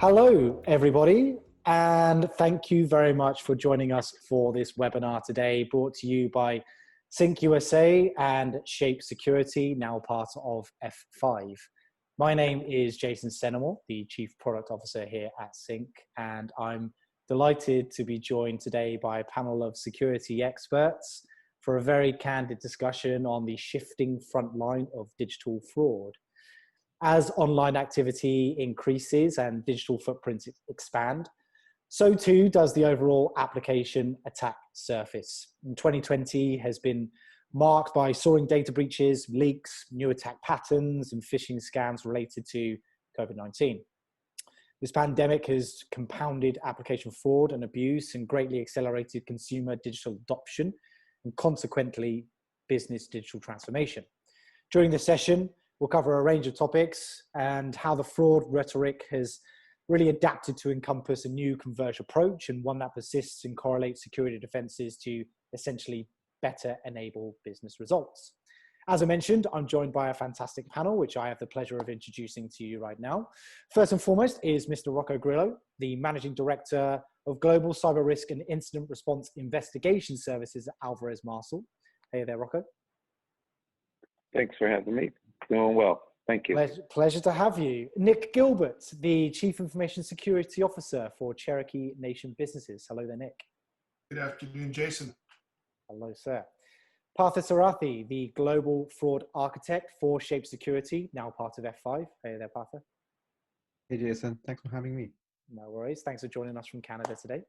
Hello, everybody, and thank you very much for joining us for this webinar today, brought to you by SINC USA and Shape Security, now part of F5. My name is Jason Senemore, the Chief Product Officer here at SINC, and I'm delighted to be joined today by a panel of security experts for a very candid discussion on the shifting front line of digital fraud. As online activity increases and digital footprints expand, so too does the overall application attack surface. And 2020 has been marked by soaring data breaches, leaks, new attack patterns, and phishing scams related to COVID-19. This pandemic has compounded application fraud and abuse and greatly accelerated consumer digital adoption and consequently business digital transformation. During this session, we'll cover a range of topics and how the fraud rhetoric has really adapted to encompass a new converged approach and one that persists and correlates security defenses to essentially better enable business results. As I mentioned, I'm joined by a fantastic panel, which I have the pleasure of introducing to you right now. First and foremost is Mr. Rocco Grillo, the Managing Director of Global Cyber Risk and Incident Response Investigation Services at Alvarez Marsal. Hey there, Rocco. Thanks for having me. Doing well. Thank you. Pleasure to have you. Nikk Gilbert, the Chief Information Security Officer for Cherokee Nation Businesses. Hello there, Nick. Good afternoon, Jason. Hello, sir. Partha Sarathy, the Global Fraud Architect for Shape Security, now part of F5. Hey there, Partha. Hey, Jason. Thanks for having me. No worries. Thanks for joining us from Canada today.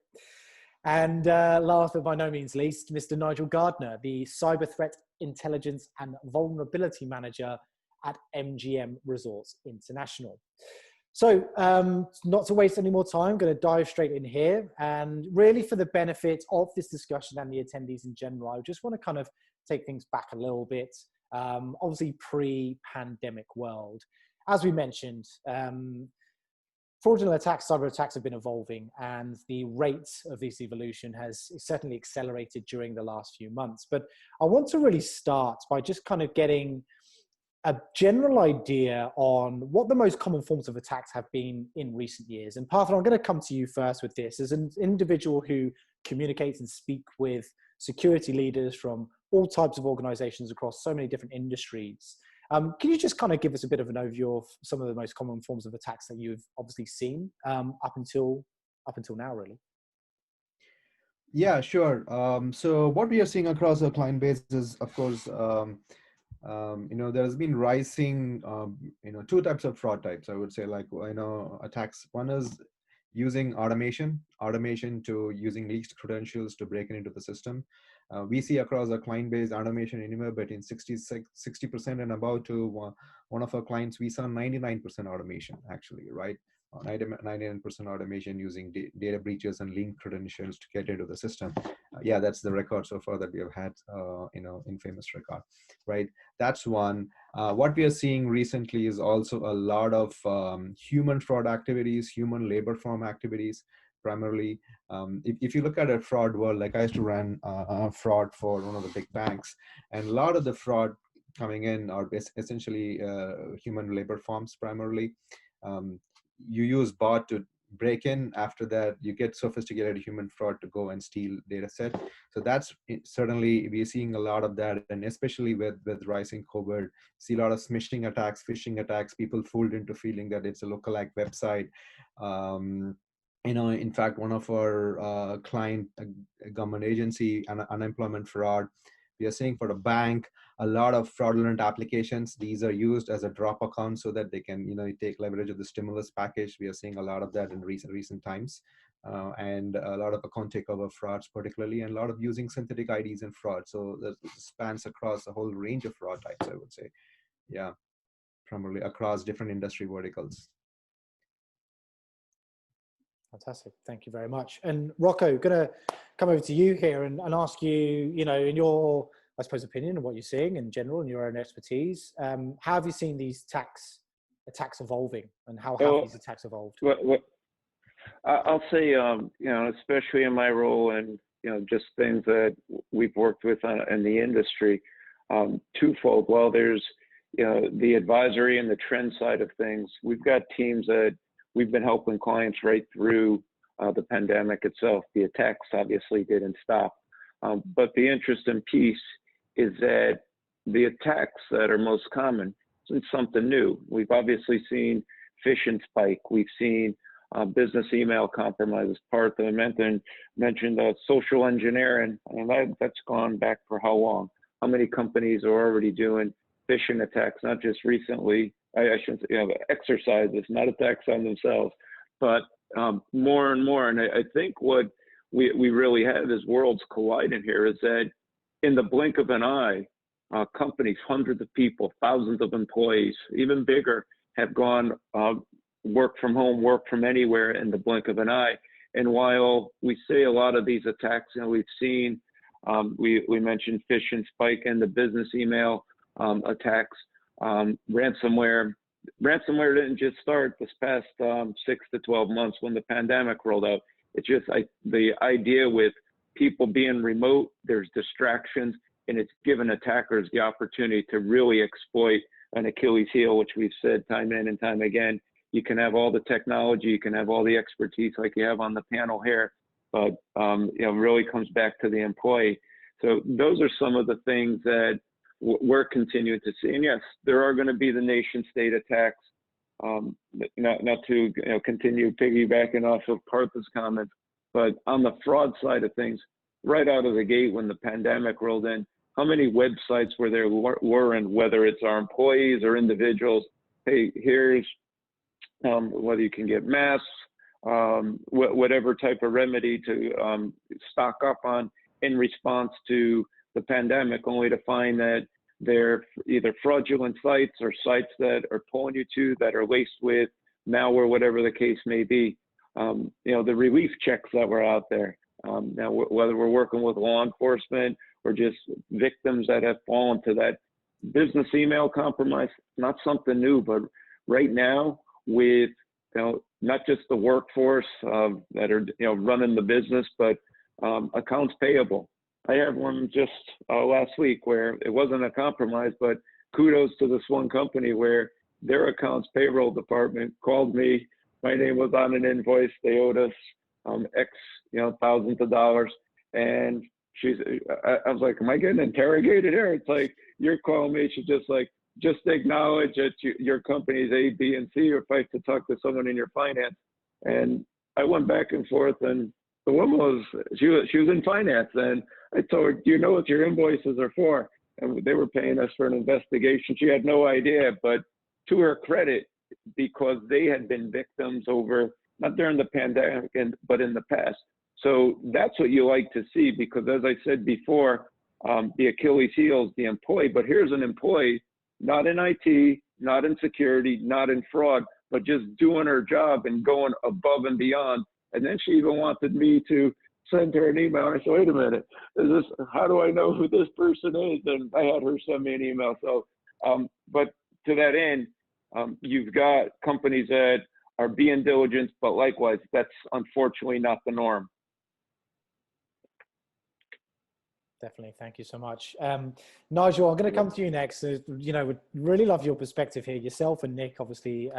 And last but by no means least, Mr. Nigel Gardner, the Cyber Threat Intelligence and Vulnerability Manager at MGM Resorts International. So not to waste any more time, I'm going to dive straight in here. And really for the benefit of this discussion and the attendees in general, I just want to kind of take things back a little bit. Obviously pre-pandemic world. As we mentioned, fraudulent attacks, cyber attacks have been evolving, and the rate of this evolution has certainly accelerated during the last few months. But I want to really start by just kind of getting a general idea on what the most common forms of attacks have been in recent years. And Partha, I'm going to come to you first with this. As an individual who communicates and speak with security leaders from all types of organizations across so many different industries, can you just kind of give us a bit of an overview of some of the most common forms of attacks that you've obviously seen up until now, really? Yeah, sure. So what we are seeing across our client base is, of course, there has been rising, two types of fraud types, I would say, attacks. One is using automation to using leaked credentials to break into the system. We see across our client base automation anywhere between 60% and above to one of our clients, we saw 99% automation actually, right? 99% automation using data breaches and linked credentials to get into the system. Yeah, that's the record so far that we have had, infamous record, right? That's one. What we are seeing recently is also a lot of human fraud activities, human labor form activities, primarily. If you look at a fraud world, like I used to run fraud for one of the big banks, and a lot of the fraud coming in are essentially human labor forms primarily. You use bot to break in. After that, you get sophisticated human fraud to go and steal data set. So that's certainly, we're seeing a lot of that. And especially with rising COVID, see a lot of smishing attacks, phishing attacks, people fooled into feeling that it's a lookalike website. In fact, one of our client, government agency, unemployment fraud, we are seeing for the bank, a lot of fraudulent applications. These are used as a drop account so that they can, take leverage of the stimulus package. We are seeing a lot of that in recent times, and a lot of account takeover frauds, particularly, and a lot of using synthetic IDs and fraud. So that spans across a whole range of fraud types, I would say. Yeah, primarily across different industry verticals. Fantastic. Thank you very much. And Rocco, going to come over to you here and ask you, in your, I suppose, opinion and what you're seeing in general and your own expertise, how have you seen these attacks evolving, and how have these attacks evolved? I'll say, especially in my role and, just things that we've worked with in the industry, twofold. While there's, the advisory and the trend side of things, we've got teams that we've been helping clients right through the pandemic itself. The attacks obviously didn't stop. But the interesting piece is that the attacks that are most common isn't something new. We've obviously seen phishing spike. We've seen business email compromises. Partha mentioned social engineering, and that's gone back for how long? How many companies are already doing phishing attacks, not just recently, I shouldn't say, exercises, not attacks on themselves, but more and more. And I think what we really have is worlds colliding here is that in the blink of an eye, companies, hundreds of people, thousands of employees, even bigger, have gone work from home, work from anywhere in the blink of an eye. And while we say a lot of these attacks, we've seen, we mentioned phishing spike and the business email attacks, ransomware. Ransomware didn't just start this past 6 to 12 months when the pandemic rolled out. It's just the idea with people being remote, there's distractions, and it's given attackers the opportunity to really exploit an Achilles heel, which we've said time in and time again. You can have all the technology, you can have all the expertise like you have on the panel here, but it really comes back to the employee. So those are some of the things that we're continuing to see. And yes, there are going to be the nation state attacks. Not to continue piggybacking off of Partha's comments, but on the fraud side of things, right out of the gate when the pandemic rolled in, how many websites were there and whether it's our employees or individuals, hey, here's whether you can get masks, whatever type of remedy to stock up on in response to the pandemic, only to find that they're either fraudulent sites or sites that are pulling you to that are laced with malware, whatever the case may be. The relief checks that were out there. Now, whether we're working with law enforcement or just victims that have fallen to that business email compromise, not something new, but right now with not just the workforce that are running the business, but accounts payable. I had one just last week where it wasn't a compromise, but kudos to this one company where their accounts payroll department called me. My name was on an invoice. They owed us X, thousands of dollars. And I was like, am I getting interrogated here? It's like, you're calling me. She's just like, just acknowledge that your company's A, B, and C, or if I have to talk to someone in your finance. And I went back and forth, and the woman she was in finance, and I told her, do you know what your invoices are for? And they were paying us for an investigation. She had no idea, but to her credit, because they had been victims over, not during the pandemic, but in the past. So that's what you like to see, because as I said before, the Achilles heel is the employee, but here's an employee, not in IT, not in security, not in fraud, but just doing her job and going above and beyond. And then she even wanted me to send her an email. I said, wait a minute, how do I know who this person is? And I had her send me an email. So, but to that end, you've got companies that are being diligent, but likewise, that's unfortunately not the norm. Definitely. Thank you so much. Nigel, I'm going to come to you next. Would really love your perspective here. Yourself and Nikk obviously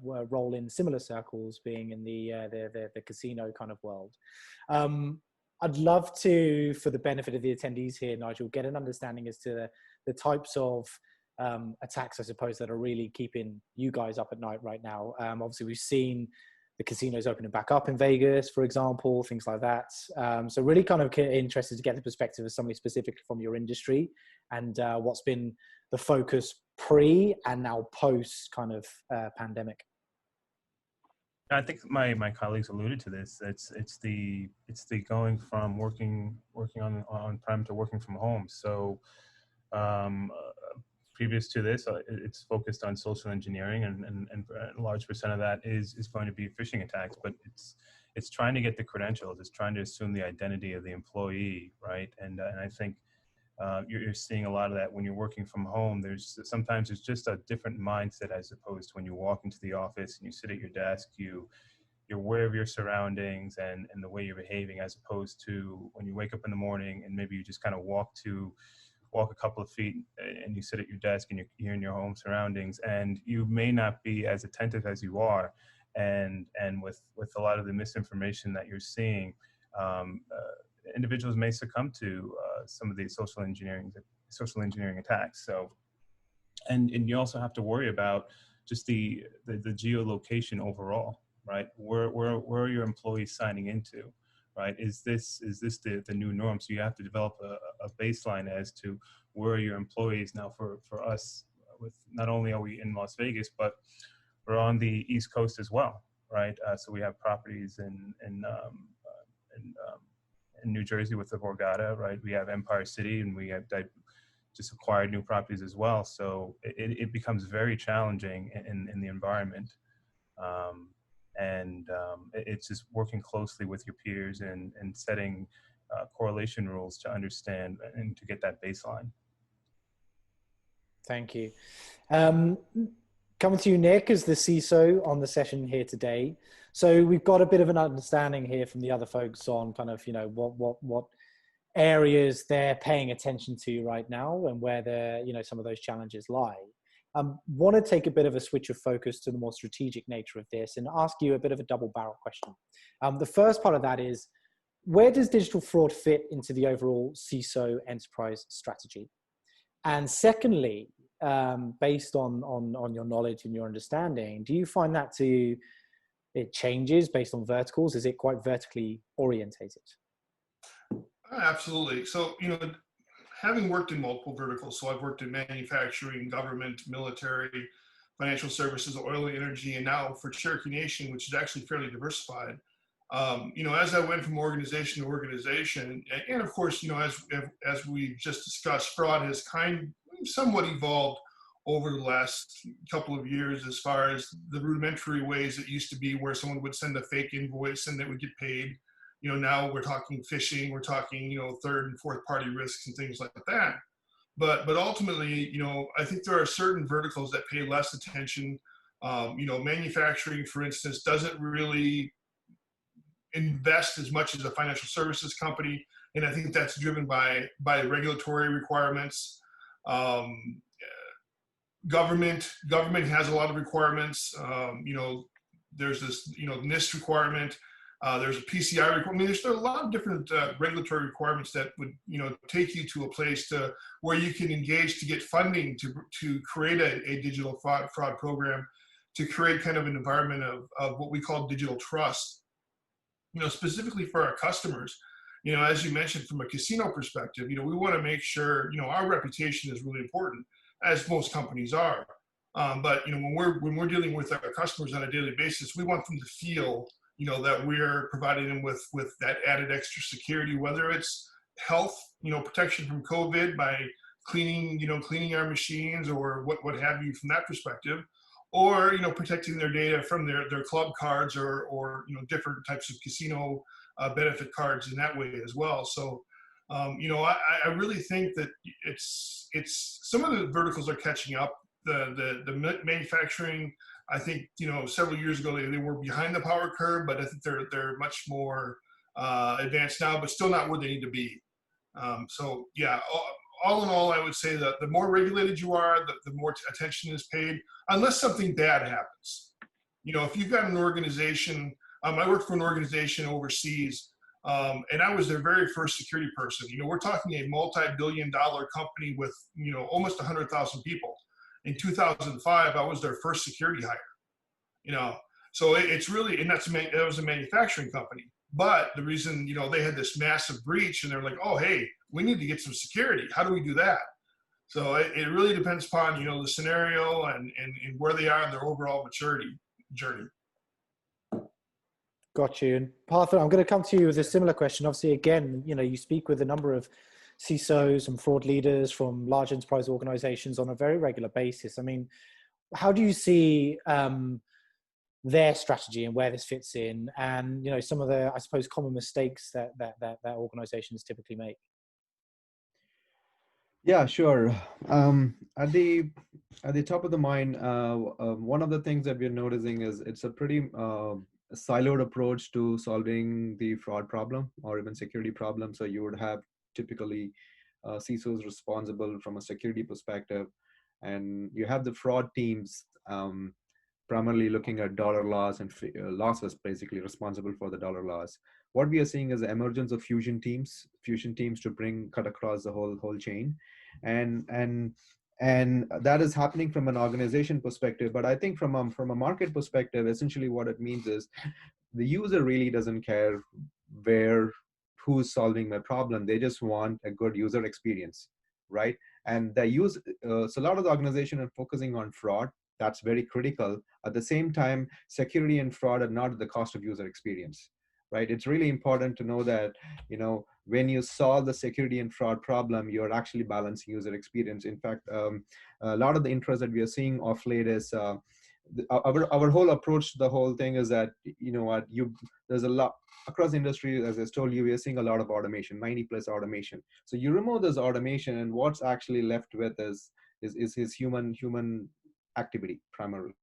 roll in similar circles, being in the casino kind of world. I'd love to, for the benefit of the attendees here, Nigel, get an understanding as to the types of attacks, I suppose, that are really keeping you guys up at night right now. Obviously, we've seen the casinos opening back up in Vegas, for example, things like that. So really kind of interested to get the perspective of somebody specifically from your industry and what's been the focus pre and now post kind of pandemic. I think my colleagues alluded to this. It's the going from working on prem to working from home. So previous to this, it's focused on social engineering, and a large percent of that is going to be phishing attacks. But it's trying to get the credentials. It's trying to assume the identity of the employee, right? And I think you're seeing a lot of that when you're working from home. Sometimes it's just a different mindset as opposed to when you walk into the office and you sit at your desk. You're aware of your surroundings and the way you're behaving, as opposed to when you wake up in the morning and maybe you just kind of walk a couple of feet and you sit at your desk and you're in your home surroundings, and you may not be as attentive as you are. and with a lot of the misinformation that you're seeing, individuals may succumb to some of these social engineering attacks. So, and you also have to worry about just the geolocation overall, right? Where are your employees signing into, right? Is this the new norm? So you have to develop a baseline as to where are your employees now. For us, with not only are we in Las Vegas, but we're on the East Coast as well, right? So we have properties in New Jersey with the Borgata, right? We have Empire City, and we have just acquired new properties as well. So it becomes very challenging in the environment. It's just working closely with your peers and setting correlation rules to understand and to get that baseline. Thank you. Coming to you, Nikk, as the CISO on the session here today. So we've got a bit of an understanding here from the other folks on kind of, what areas they're paying attention to right now and where some of those challenges lie. Want to take a bit of a switch of focus to the more strategic nature of this and ask you a bit of a double barrel question. The first part of that is, where does digital fraud fit into the overall CISO enterprise strategy? And secondly, based on your knowledge and your understanding, do you find that it changes based on verticals? Is it quite vertically orientated? Absolutely. So, having worked in multiple verticals, so I've worked in manufacturing, government, military, financial services, oil and energy, and now for Cherokee Nation, which is actually fairly diversified. As I went from organization to organization, and of course, as we just discussed, fraud has somewhat evolved over the last couple of years as far as the rudimentary ways it used to be where someone would send a fake invoice and they would get paid. Now we're talking phishing, we're talking, third and fourth party risks and things like that. But ultimately, I think there are certain verticals that pay less attention. Manufacturing, for instance, doesn't really invest as much as a financial services company. And I think that's driven by regulatory requirements. Government has a lot of requirements. There's this, NIST requirement. There's a PCI requirement. There's a lot of different regulatory requirements that would, take you to a place where you can engage to get funding to create a digital fraud program, to create kind of an environment of what we call digital trust, specifically for our customers. As you mentioned, from a casino perspective, we want to make sure, our reputation is really important, as most companies are. But when we're dealing with our customers on a daily basis, we want them to feel, that we're providing them with that added extra security, whether it's health, protection from COVID by cleaning our machines or what have you from that perspective, or protecting their data from their club cards or different types of casino benefit cards in that way as well. So I really think that it's some of the verticals are catching up. The manufacturing, I think several years ago they were behind the power curve, but I think they're much more advanced now, but still not where they need to be. So yeah, all in all, I would say that the more regulated you are, the more attention is paid, unless something bad happens. If you've got an organization, I worked for an organization overseas, and I was their very first security person. We're talking a multi-billion-dollar company with almost 100,000 people. In 2005, I was their first security hire. So it's really, and that was a manufacturing company. But the reason, they had this massive breach, and they're like, oh, hey, we need to get some security. How do we do that? So it really depends upon, the scenario and where they are in their overall maturity journey. Got you. And Partha, I'm going to come to you with a similar question. Obviously, again, you speak with a number of CISOs and fraud leaders from large enterprise organizations on a very regular basis. I mean, how do you see their strategy and where this fits in, and some of the, I suppose, common mistakes that organizations typically make? Yeah, sure. At the top of the mind, one of the things that we're noticing is it's a pretty siloed approach to solving the fraud problem or even security problem. So you would have typically CISOs responsible from a security perspective, and you have the fraud teams primarily looking at dollar loss and losses, basically responsible for the dollar loss. What we are seeing is the emergence of fusion teams to cut across the whole chain, and that is happening from an organization perspective. But I think from a market perspective, essentially what it means is the user really doesn't care who's solving my problem. They just want a good user experience, right? And so a lot of the organization are focusing on fraud. That's very critical. At the same time, security and fraud are not at the cost of user experience, right? It's really important to know that, when you solve the security and fraud problem, you're actually balancing user experience. In fact, a lot of the interest that we are seeing of late is our whole approach to the whole thing is that, there's a lot across industry, as I told you, we are seeing a lot of automation, 90+ automation. So you remove this automation, and what's actually left with is his human activity primarily,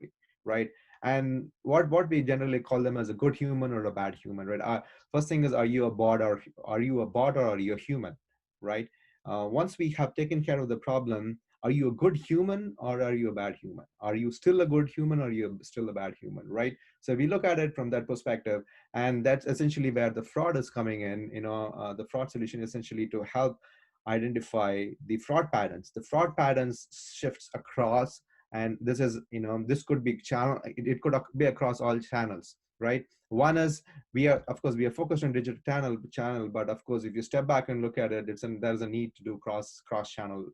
right? And what we generally call them as a good human or a bad human, right? First thing is, are you a bot or are you a human, right? Once we have taken care of the problem, are you a good human or are you a bad human? Are you still a good human or are you still a bad human, right? So we look at it from that perspective, and that's essentially where the fraud is coming in. The fraud solution is essentially to help identify the fraud patterns. The fraud patterns shifts across, and this is, this could be channel. It could be across all channels, right? One is we are focused on digital channel, but of course, if you step back and look at it, there's a need to do cross channel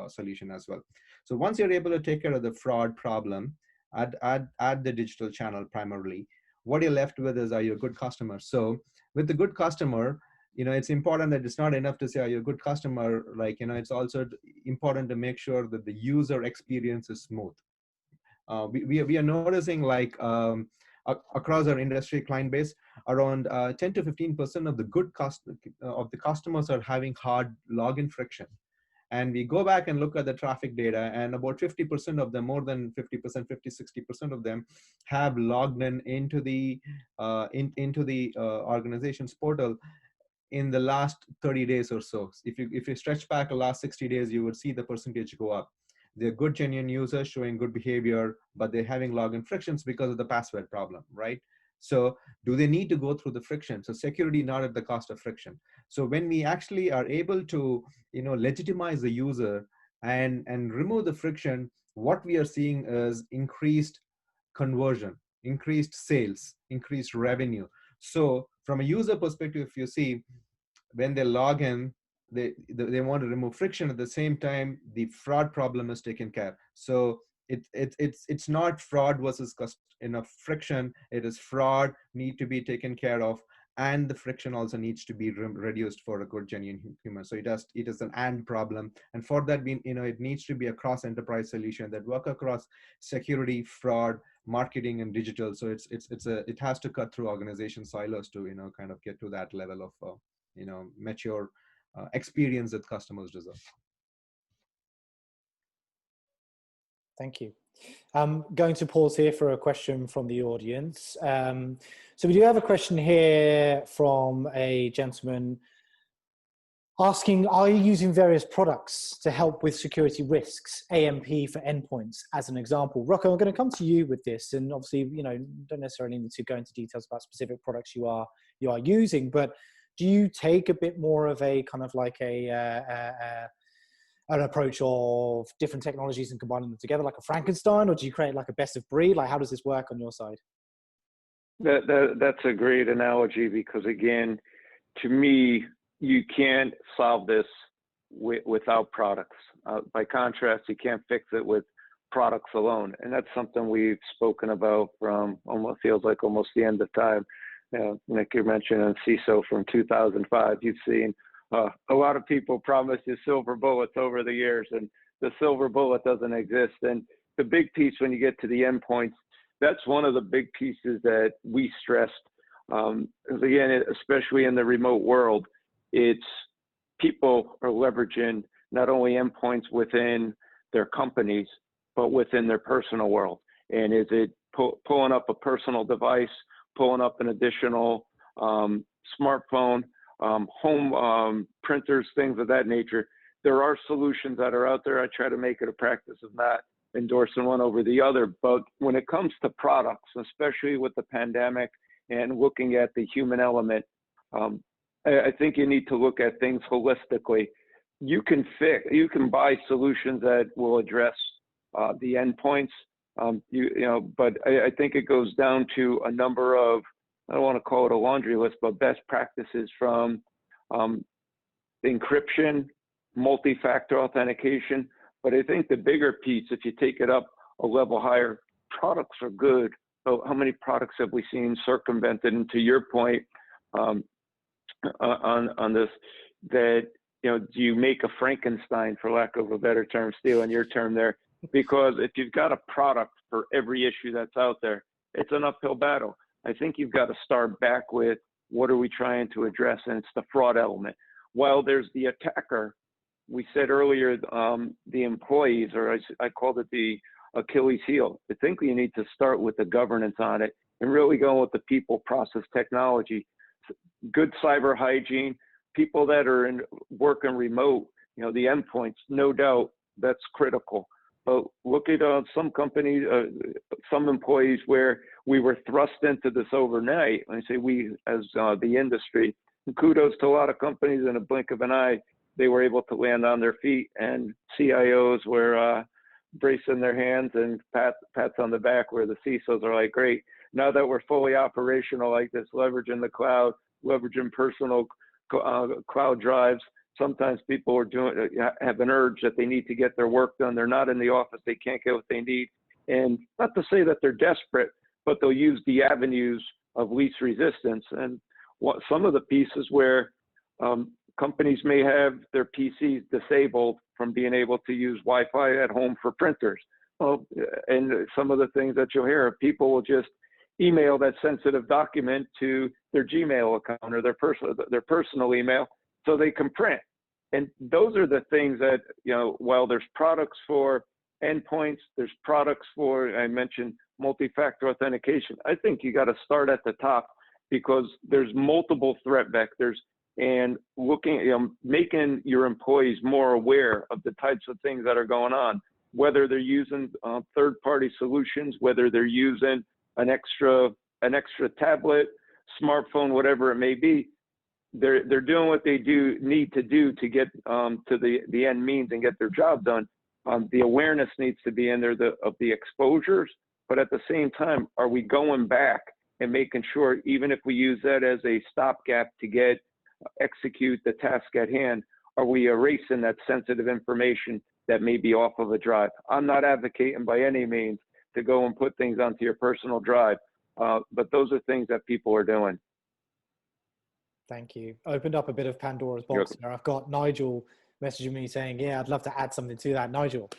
solution as well. So once you're able to take care of the fraud problem at the digital channel primarily, what you're left with is, are you a good customer? So with the good customer, it's important that it's not enough to say, are you a good customer? Like, it's also important to make sure that the user experience is smooth. We are noticing, like, across our industry client base, around 10 to 15% of the customers are having hard login friction. And we go back and look at the traffic data, and about 50% of them, more than 50%, 50-60% of them have logged into the organization's portal in the last 30 days or so. If you stretch back the last 60 days, you would see the percentage go up. They're good, genuine users showing good behavior, but they're having login frictions because of the password problem, right? So do they need to go through the friction? So security not at the cost of friction. So when we actually are able to, legitimize the user and remove the friction, what we are seeing is increased conversion, increased sales, increased revenue. So from a user perspective, if you see, when they log in, they want to remove friction. At the same time, the fraud problem is taken care. So it's not fraud versus friction. It is fraud need to be taken care of, and the friction also needs to be reduced for a good, genuine human. So it is an and problem, and for that, it needs to be a cross enterprise solution that work across security, fraud, marketing, and digital. So it has to cut through organization silos to kind of get to that level of mature experience that customers deserve. Thank you. I'm going to pause here for a question from the audience. So we do have a question here from a gentleman asking, are you using various products to help with security risks, AMP for endpoints, as an example? Rocco, I'm going to come to you with this, and obviously, don't necessarily need to go into details about specific products you are using, but do you take a bit more of a kind of like an approach of different technologies and combining them together like a Frankenstein, or do you create like a best of breed? Like, how does this work on your side? That's a great analogy, because again, to me, you can't solve this without products. By contrast, you can't fix it with products alone. And that's something we've spoken about from almost the end of time. Nikk, you mentioned CISO from 2005. You've seen a lot of people promise you silver bullets over the years, and the silver bullet doesn't exist. And the big piece when you get to the endpoints, that's one of the big pieces that we stressed. Again, especially in the remote world, it's people are leveraging not only endpoints within their companies, but within their personal world. And is it pulling up a personal device, pulling up an additional smartphone, home printers, things of that nature? There are solutions that are out there. I try to make it a practice of not endorsing one over the other. But when it comes to products, especially with the pandemic and looking at the human element, I think you need to look at things holistically. You can buy solutions that will address the endpoints, but I think it goes down to a number of, I don't want to call it a laundry list, but best practices from encryption, multi-factor authentication. But I think the bigger piece, if you take it up a level higher, products are good. So how many products have we seen circumvented? And to your point on this, that, do you make a Frankenstein, for lack of a better term, stealing your term there? Because if you've got a product for every issue that's out there, it's an uphill battle. I think you've got to start back with, what are we trying to address? And it's the fraud element. While there's the attacker, we said earlier, the employees, or I called it the Achilles heel. I think you need to start with the governance on it and really go with the people, process, technology, good cyber hygiene, people that are working remote, the endpoints, no doubt that's critical. But look at some companies, some employees where we were thrust into this overnight. When I say we as the industry, and kudos to a lot of companies, in a blink of an eye, they were able to land on their feet, and CIOs were bracing their hands and pats on the back, where the CISOs are like, great, now that we're fully operational like this, leveraging the cloud, leveraging personal cloud drives. Sometimes people have an urge that they need to get their work done. They're not in the office. They can't get what they need. And not to say that they're desperate, but they'll use the avenues of least resistance. And some of the pieces where companies may have their PCs disabled from being able to use Wi-Fi at home for printers. Well, and some of the things that you'll hear, people will just email that sensitive document to their Gmail account or their personal email, so they can print. And those are the things that, while there's products for endpoints, there's products for, I mentioned, multi-factor authentication. I think you got to start at the top, because there's multiple threat vectors, and making your employees more aware of the types of things that are going on, whether they're using third-party solutions, whether they're using an extra tablet, smartphone, whatever it may be. They're doing what they need to do to get to the end means and get their job done. The awareness needs to be in there of the exposures, but at the same time, are we going back and making sure, even if we use that as a stopgap to execute the task at hand, are we erasing that sensitive information that may be off of a drive? I'm not advocating by any means to go and put things onto your personal drive, but those are things that people are doing. Thank you. Opened up a bit of Pandora's box there. I've got Nigel messaging me saying, yeah, I'd love to add something to that. Nigel.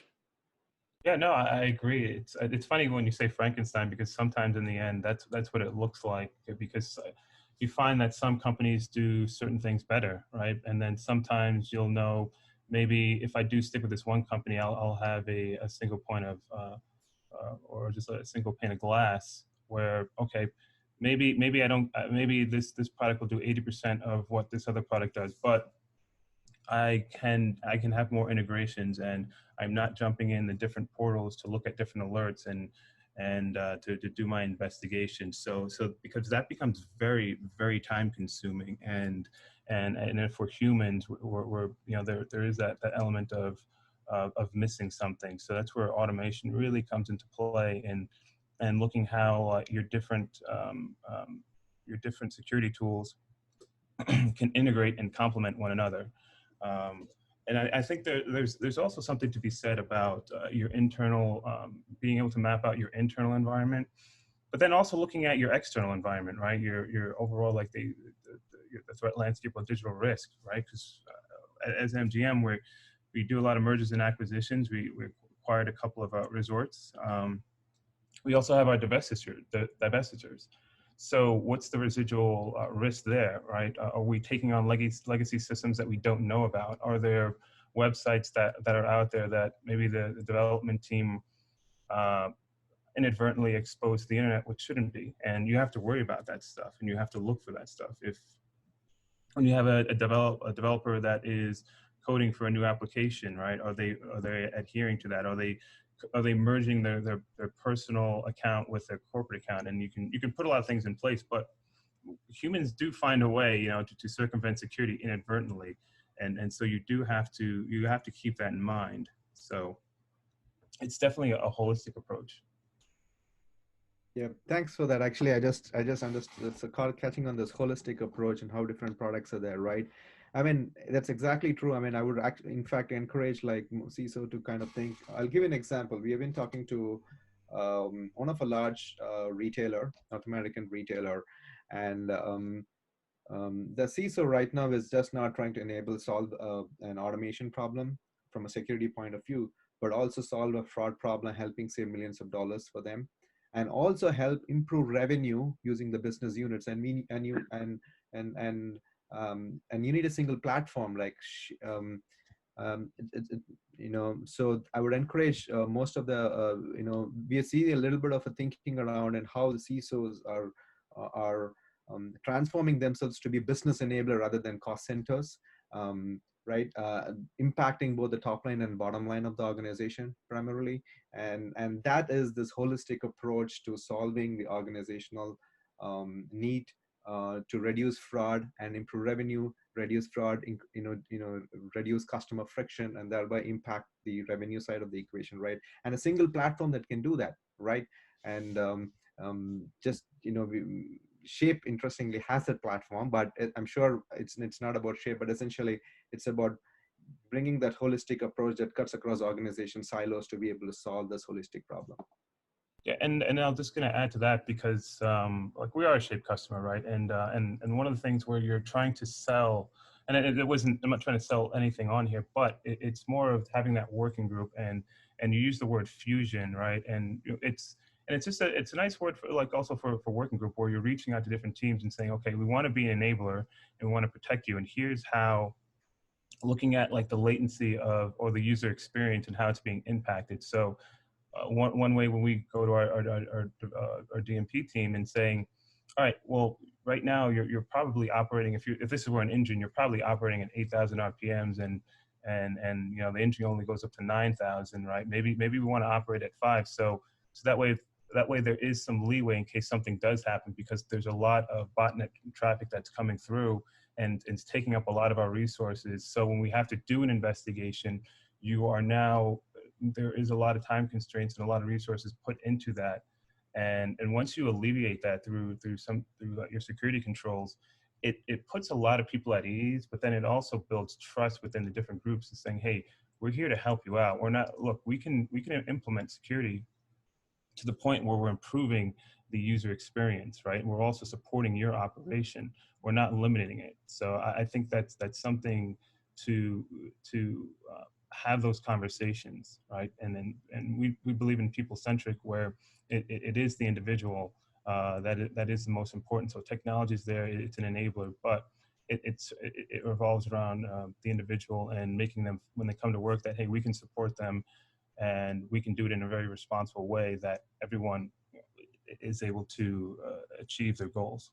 Yeah, no, I agree. It's funny when you say Frankenstein, because sometimes in the end, that's what it looks like, because you find that some companies do certain things better, right? And then sometimes you'll know, maybe if I do stick with this one company, I'll have a single point of, or just a single pane of glass where, okay, maybe I don't, maybe this product will do 80% of what this other product does, but I can have more integrations, and I'm not jumping in the different portals to look at different alerts and to do my investigation. So because that becomes very, very time consuming, and if we're humans, we're there is that element of missing something. So that's where automation really comes into play, and looking how your different security tools can integrate and complement one another. And I think there's also something to be said about your internal, being able to map out your internal environment, but then also looking at your external environment, right? Your overall, like the threat landscape of digital risk, right? Because as MGM, we do a lot of mergers and acquisitions. We acquired a couple of resorts. We also have our divestitures. So what's the residual risk there, right? Are we taking on legacy systems that we don't know about? Are there websites that are out there that maybe the development team inadvertently exposed to the internet, which shouldn't be? And you have to worry about that stuff, and you have to look for that stuff. When you have a developer that is coding for a new application, right? Are they adhering to that? Are they are they merging their personal account with their corporate account? And you can put a lot of things in place, but humans do find a way, to circumvent security inadvertently. And so you have to keep that in mind. So it's definitely a holistic approach. Yeah, thanks for that. Actually, I just understood. So catching on this holistic approach and how different products are there, right? I mean, that's exactly true. I mean, I would actually, in fact, encourage like CISO to kind of think. I'll give you an example. We have been talking to one of a large retailer, North American retailer, and the CISO right now is just not trying to solve an automation problem from a security point of view, but also solve a fraud problem, helping save millions of dollars for them, and also help improve revenue using the business units. And you need a single platform like so I would encourage most of the we see a little bit of a thinking around and how the CISOs are transforming themselves to be business enabler rather than cost centers, right? Impacting both the top line and bottom line of the organization primarily. And that is this holistic approach to solving the organizational need to reduce fraud and improve revenue, reduce fraud, reduce customer friction, and thereby impact the revenue side of the equation, right? And a single platform that can do that, right? And Shape, interestingly, has that platform, but I'm sure it's not about Shape, but essentially it's about bringing that holistic approach that cuts across organization silos to be able to solve this holistic problem. Yeah, and I'm just going to add to that because like we are a Shape customer, right? And one of the things where you're trying to sell, and it wasn't, I'm not trying to sell anything on here, but it's more of having that working group, and you use the word fusion, right? And it's a nice word for like also for working group, where you're reaching out to different teams and saying, okay, we want to be an enabler and we want to protect you, and here's how, looking at like the latency or the user experience and how it's being impacted. So one way when we go to our DMP team and saying, all right, well, right now you're probably operating, if this were an engine, you're probably operating at 8,000 RPMs and the engine only goes up to 9,000, right? Maybe we want to operate at 5. So that way there is some leeway in case something does happen, because there's a lot of botnet traffic that's coming through and it's taking up a lot of our resources. So when we have to do an investigation, there is a lot of time constraints and a lot of resources put into that. And once you alleviate that through your security controls, it puts a lot of people at ease, but then it also builds trust within the different groups and saying, hey, we're here to help you out. We can implement security to the point where we're improving the user experience, right? And we're also supporting your operation. We're not limiting it. So I think that's something to have those conversations, right? And we believe in people-centric, where it is the individual that is the most important. So technology is there, it's an enabler, but it revolves around the individual and making them, when they come to work, that, hey, we can support them and we can do it in a very responsible way that everyone is able to achieve their goals.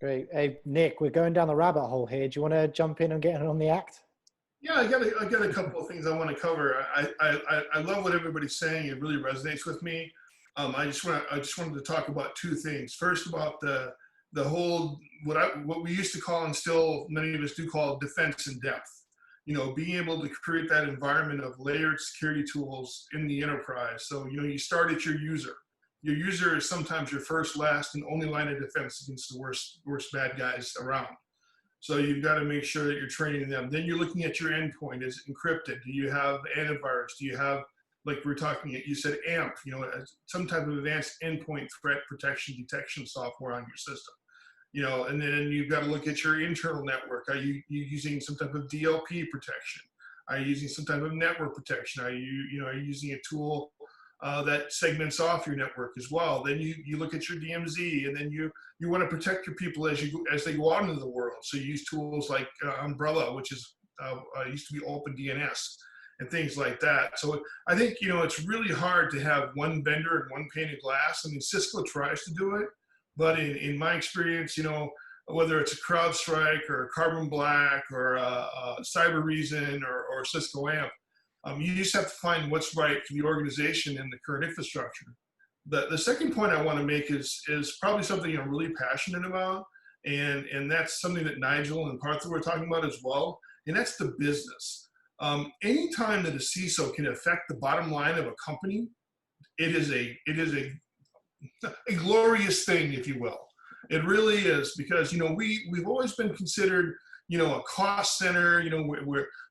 Great. Hey, Nikk, we're going down the rabbit hole here. Do you want to jump in and get in on the act? Yeah, I got a couple of things I want to cover. I love what everybody's saying. It really resonates with me. I just wanted to talk about two things. First, about the whole what we used to call, and still many of us do call, defense in depth. Being able to create that environment of layered security tools in the enterprise. So you start at your user. Your user is sometimes your first, last, and only line of defense against the worst bad guys around. So you've got to make sure that you're training them. Then you're looking at your endpoint. Is it encrypted? Do you have antivirus? Do you have, like we're talking, you said AMP, some type of advanced endpoint threat protection detection software on your system? And then you've got to look at your internal network. Are you using some type of DLP protection? Are you using some type of network protection? Are you using a tool that segments off your network as well? Then you look at your DMZ, and then you want to protect your people as they go out into the world. So you use tools like Umbrella, which is used to be OpenDNS, and things like that. So I think it's really hard to have one vendor and one pane of glass. I mean, Cisco tries to do it, but in my experience, whether it's a CrowdStrike or a Carbon Black or Cyber Reason or Cisco AMP, You just have to find what's right for the organization and the current infrastructure. The second point I want to make is probably something I'm really passionate about, and that's something that Nigel and Partha were talking about as well, and that's the business. Anytime that a CISO can affect the bottom line of a company, it is a glorious thing, if you will. It really is, because we've always been considered a cost center.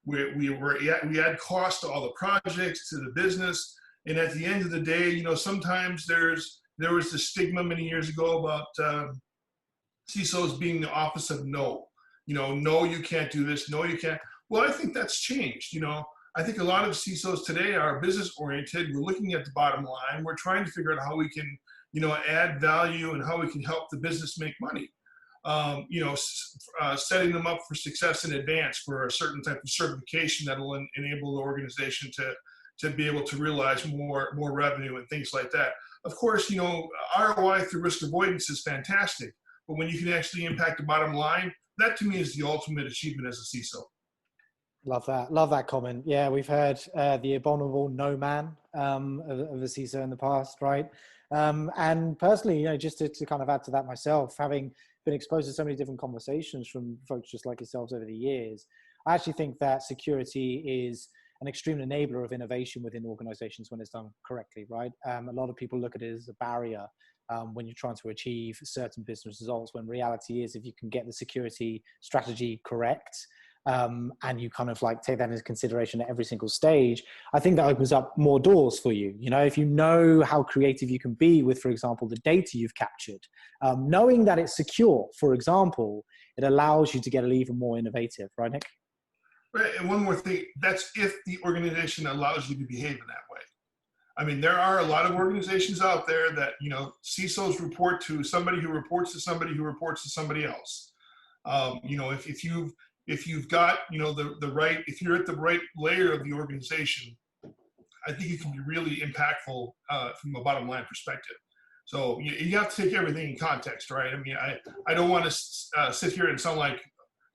We add cost to all the projects, to the business, and at the end of the day, sometimes there was the stigma many years ago about CISOs being the office of no. No, you can't do this. No, you can't. Well, I think that's changed. I think a lot of CISOs today are business oriented. We're looking at the bottom line. We're trying to figure out how we can, add value and how we can help the business make money. Setting them up for success in advance for a certain type of certification that will enable the organization to be able to realize more revenue and things like that. Of course, ROI through risk avoidance is fantastic, but when you can actually impact the bottom line, that to me is the ultimate achievement as a CISO. Love that comment. Yeah, we've heard the abominable no man of a CISO in the past, right? And personally, just to kind of add to that myself, having been exposed to so many different conversations from folks just like yourselves over the years, I actually think that security is an extreme enabler of innovation within organizations when it's done correctly, right? A lot of people look at it as a barrier when you're trying to achieve certain business results, when reality is, if you can get the security strategy correct, and you kind of take that into consideration at every single stage, I think that opens up more doors for you. If you know how creative you can be with, for example, the data you've captured, knowing that it's secure, for example, it allows you to get even more innovative, right, Nikk? Right, and one more thing, that's if the organization allows you to behave in that way. I mean, there are a lot of organizations out there that, CISOs report to somebody who reports to somebody who reports to somebody else. If you've got, if you're at the right layer of the organization, I think it can be really impactful from a bottom line perspective. So you have to take everything in context, right? I mean, I don't want to sit here and sound like,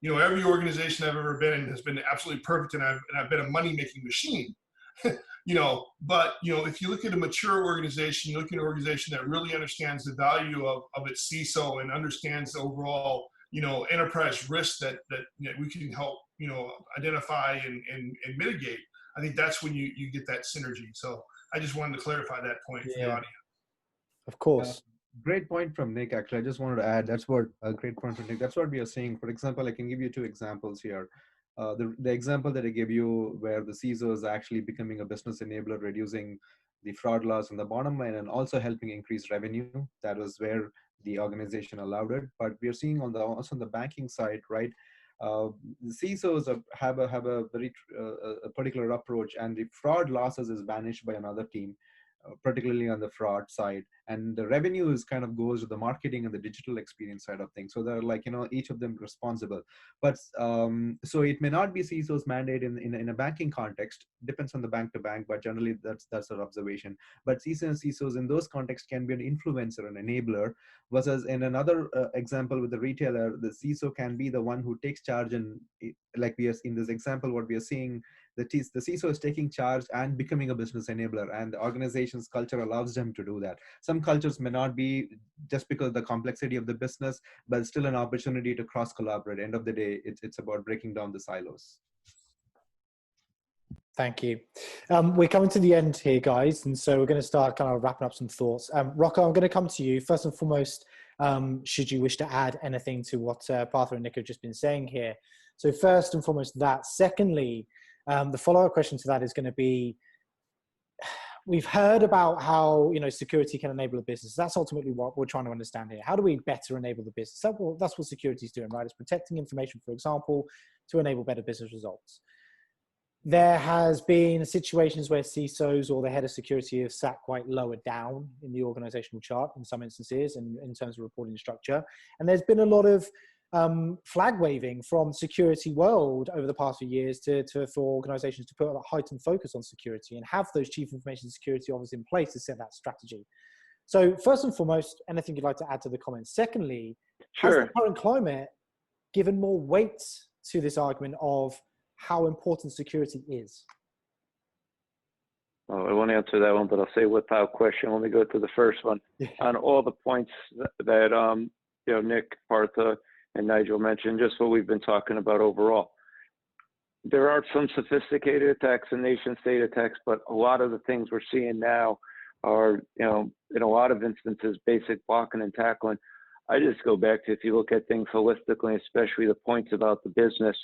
every organization I've ever been in has been absolutely perfect, and I've been a money-making machine. But if you look at a mature organization, you look at an organization that really understands the value of its CISO and understands the overall, enterprise risk that we can help, identify and mitigate. I think that's when you get that synergy. So I just wanted to clarify that point for the audience. Of course. Great point from Nikk. Actually, I just wanted to add, that's what a great point from Nikk. That's what we are seeing. For example, I can give you two examples here. The example that I gave you where the CISO is actually becoming a business enabler, reducing the fraud loss on the bottom line and also helping increase revenue. That was where the organization allowed it. But we are seeing also on the banking side, right? The CISOs have a very a particular approach, and the fraud losses is managed by another team, particularly on the fraud side, and the revenue is kind of goes to the marketing and the digital experience side of things. So they're each of them responsible. But so it may not be CISO's mandate in a banking context, depends on the bank to bank, but generally that's our observation. But CISOs in those contexts can be an influencer, an enabler, versus in another example with the retailer, the CISO can be the one who takes charge, and like we are in this example, what we are seeing, the CISO is taking charge and becoming a business enabler, and the organization's culture allows them to do that. Some cultures may not be just because of the complexity of the business, but it's still an opportunity to cross collaborate. End of the day, it's about breaking down the silos. Thank you. We're coming to the end here, guys, and so we're going to start kind of wrapping up some thoughts. Rocco, I'm going to come to you first and foremost. Should you wish to add anything to what Partha and Nikk have just been saying here? So first and foremost that. Secondly, the follow-up question to that is going to be, we've heard about how security can enable a business. That's ultimately what we're trying to understand here. How do we better enable the business? That's what security is doing, right? It's protecting information, for example, to enable better business results. There has been situations where CISOs or the head of security have sat quite lower down in the organizational chart in some instances in terms of reporting structure. And there's been a lot of flag waving from security world over the past few years for organizations to put a heightened focus on security and have those chief information security officers in place to set that strategy. So first and foremost, anything you'd like to add to the comments? Secondly, Sure. Has the current climate given more weight to this argument of how important security is? Well, I won't answer that one, but I'll say without question. Let me go to the first one. Yeah. On all the points that Nikk, Partha, and Nigel mentioned, just what we've been talking about overall. There are some sophisticated attacks and nation-state attacks, but a lot of the things we're seeing now are, in a lot of instances, basic blocking and tackling. I just go back to, if you look at things holistically, especially the points about the business,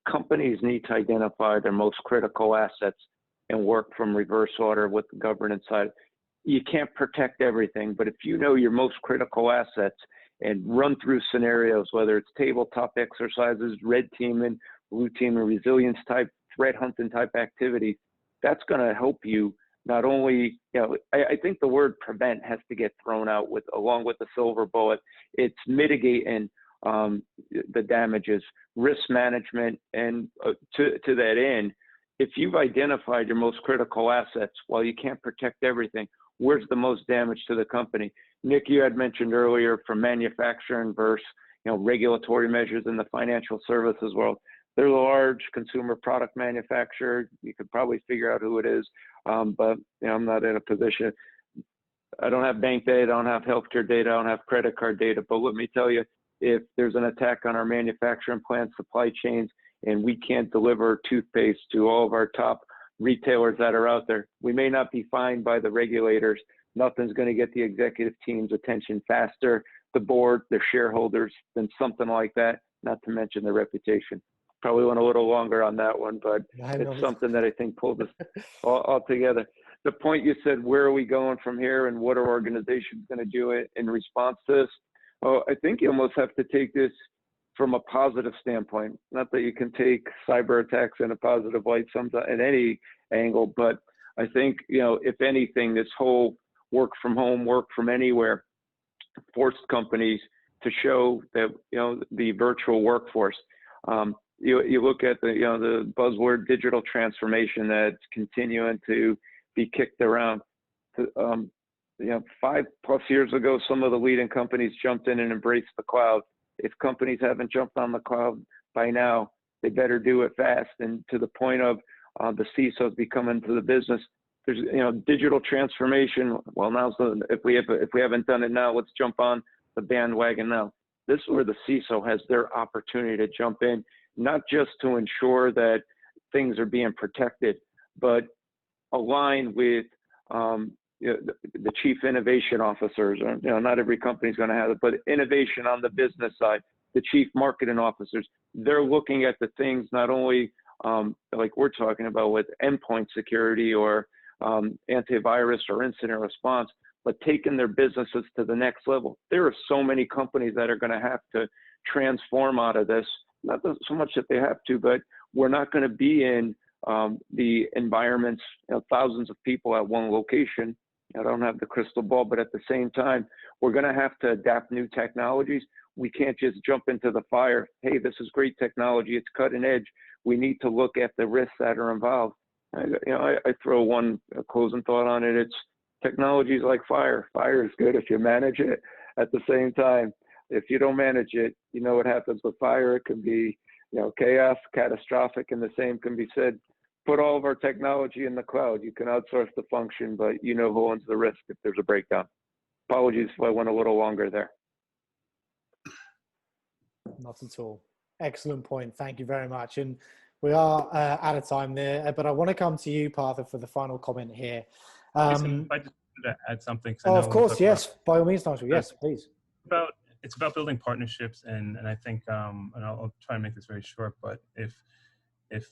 companies need to identify their most critical assets and work from reverse order with the governance side. You can't protect everything, but if you know your most critical assets and run through scenarios, whether it's tabletop exercises, red teaming, blue teaming, resilience type, threat hunting type activity, that's going to help you not only, I think the word prevent has to get thrown out along with the silver bullet. It's mitigating the damages, risk management, and to that end, if you've identified your most critical assets, while you can't protect everything, where's the most damage to the company? Nikk, you had mentioned earlier from manufacturing versus regulatory measures in the financial services world. They're a large consumer product manufacturer. You could probably figure out who it is, but I'm not in a position. I don't have bank data, I don't have healthcare data, I don't have credit card data. But let me tell you, if there's an attack on our manufacturing plant supply chains and we can't deliver toothpaste to all of our top retailers that are out there, we may not be fined by the regulators. Nothing's going to get the executive team's attention faster, the board, their shareholders, than something like that, not to mention the reputation. Probably went a little longer on that one, but it's something that I think pulled us all together. The point you said, where are we going from here and what are organizations going to do in response to this? Oh, I think you almost have to take this from a positive standpoint. Not that you can take cyber attacks in a positive light sometimes at any angle, but I think, if anything, this whole work from home, work from anywhere forced companies to show that, the virtual workforce. You look at the buzzword digital transformation that's continuing to be kicked around. 5+ years ago, some of the leading companies jumped in and embraced the cloud. If companies haven't jumped on the cloud by now, they better do it fast. And to the point of the CISOs becoming to the business, there's digital transformation. Well, if we haven't done it now, let's jump on the bandwagon now. This is where the CISO has their opportunity to jump in, not just to ensure that things are being protected, but align with the chief innovation officers. Not every company is going to have it, but innovation on the business side, the chief marketing officers, they're looking at the things not only like we're talking about with endpoint security or antivirus or incident response, but taking their businesses to the next level. There are so many companies that are going to have to transform out of this. Not so much that they have to, but we're not going to be in the environments, thousands of people at one location. I don't have the crystal ball, but at the same time, we're going to have to adapt new technologies. We can't just jump into the fire. Hey, this is great technology. It's cutting edge. We need to look at the risks that are involved. I throw one closing thought on it. It's technology is like fire. Fire is good if you manage it. At the same time, if you don't manage it, what happens with fire. It can be, chaos, catastrophic, and the same can be said. Put all of our technology in the cloud. You can outsource the function, but who owns the risk if there's a breakdown. Apologies if I went a little longer there. Not at all. Excellent point. Thank you very much. And we are out of time there, but I want to come to you, Partha, for the final comment here. I just wanted to add something. Of course, yes. By all means, Nigel. Yes, please. It's about building partnerships, and I think, and I'll try and make this very short, but if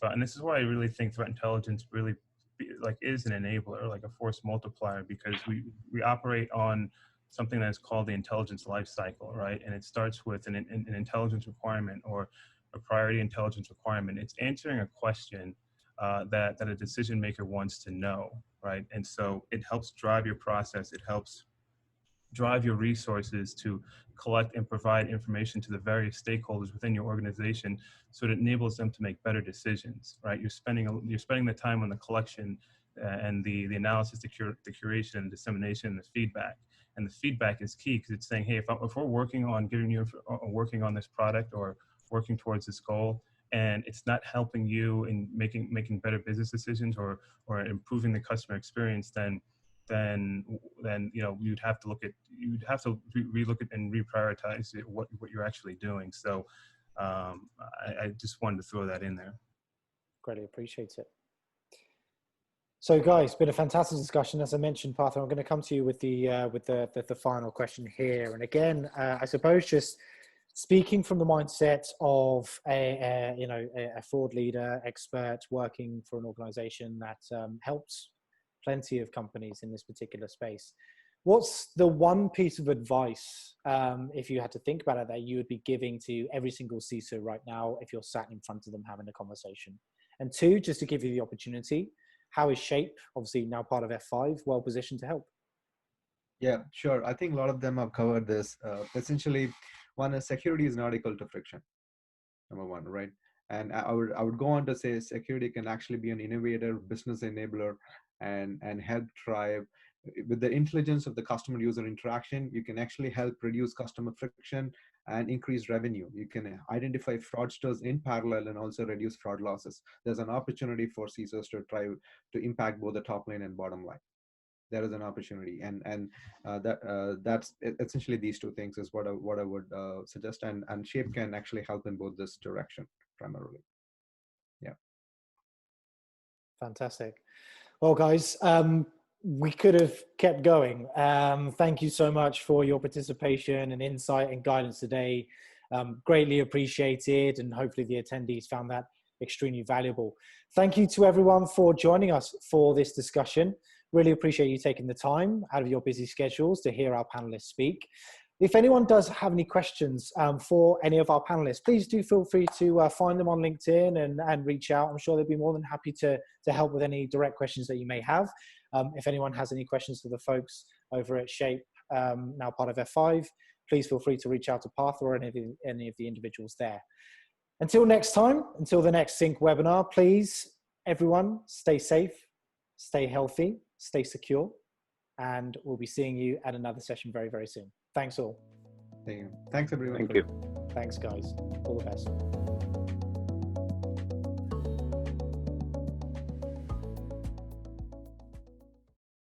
and this is why I really think threat intelligence really is an enabler, like a force multiplier, because we operate on something that is called the intelligence life cycle, right? And it starts with an intelligence requirement or a priority intelligence requirement. It's answering a question that a decision maker wants to know, right? And so it helps drive your process. It helps drive your resources to collect and provide information to the various stakeholders within your organization, so it enables them to make better decisions, right? You're spending the time on the collection and the analysis, the curation, and dissemination, and the feedback. And the feedback is key, because it's saying, hey, if we're working on working on this product or working towards this goal, and it's not helping you in making better business decisions or improving the customer experience, then you'd have to relook at and reprioritize what you're actually doing. So I just wanted to throw that in there. Greatly appreciate it. So guys, been a fantastic discussion. As I mentioned, Partha, I'm going to come to you with the final question here. And again, I suppose just speaking from the mindset of a fraud leader, expert working for an organization that helps plenty of companies in this particular space, what's the one piece of advice, if you had to think about it, that you would be giving to every single CISO right now if you're sat in front of them having a conversation? And two, just to give you the opportunity, how is Shape, obviously now part of F5, well positioned to help? Yeah, sure. I think a lot of them have covered this. Essentially, one is security is not equal to friction. Number one, right? And I would go on to say security can actually be an innovator, business enabler, and help drive. With the intelligence of the customer user interaction, you can actually help reduce customer friction and increase revenue. You can identify fraudsters in parallel and also reduce fraud losses. There's an opportunity for CISOs to try to impact both the top line and bottom line. There is an opportunity, and that's essentially these two things is what I would suggest, and Shape can actually help in both this direction primarily. Yeah. Fantastic. Well, guys, we could have kept going. Thank you so much for your participation and insight and guidance today. Greatly appreciated, and hopefully the attendees found that extremely valuable. Thank you to everyone for joining us for this discussion. Really appreciate you taking the time out of your busy schedules to hear our panelists speak. If anyone does have any questions for any of our panelists, please do feel free to find them on LinkedIn and reach out. I'm sure they'd be more than happy to help with any direct questions that you may have. If anyone has any questions for the folks over at Shape, now part of F5, please feel free to reach out to Partha or any of the individuals there. Until next time, until the next SINC webinar, please, everyone, stay safe, stay healthy, stay secure, and we'll be seeing you at another session very, very soon. Thanks all. Thank you. Thanks everyone. Thank you. Thanks guys. All the best.